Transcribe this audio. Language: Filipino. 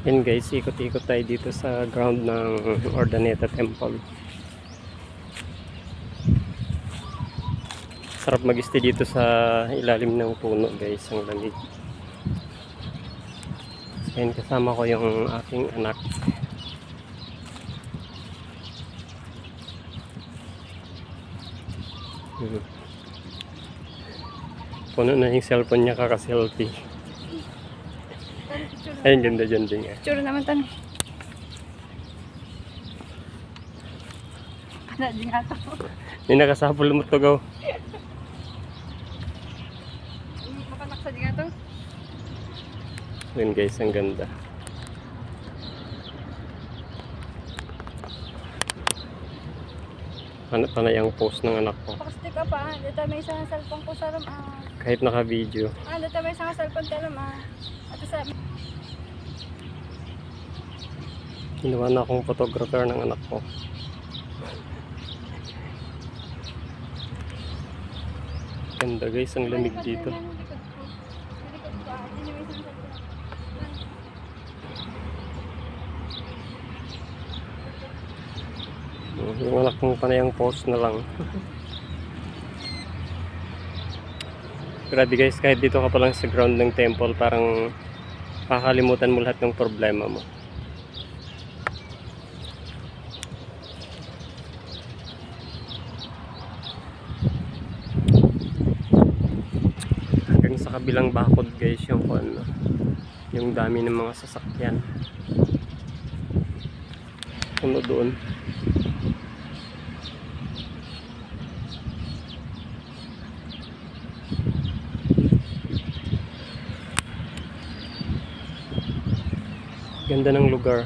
Yan guys, ikot-ikot tayo dito sa ground ng Urdaneta Temple. Sarap mag-stay dito sa ilalim ng puno guys, ang lamig. So, yan, kasama ko yung aking anak. Puno na yung cellphone niya kaka-selfie. Ayun, ganda dyan din eh. Tsura naman tan. Ano din nga to? May nakasapol mo to gaw. Makanaksa din nga to? Ayun guys, ang ganda. Panay ang post ng anak ko. Pakastik ka pa. Dito may isang cellphone ko sa ram. Kahit naka-video. Dito may isang cellphone ka ram. At sa... Ginawa na akong photographer ng anak ko. Ganda guys, ang lamig dito. Yung anak kong panayang post na lang. Grabe guys, kahit dito ka pa lang sa ground ng temple, parang kakalimutan mo lahat ng problema mo. Hanggang sa kabilang bakod guys yung dami ng mga sasakyan. Puno doon. Ganda ng lugar.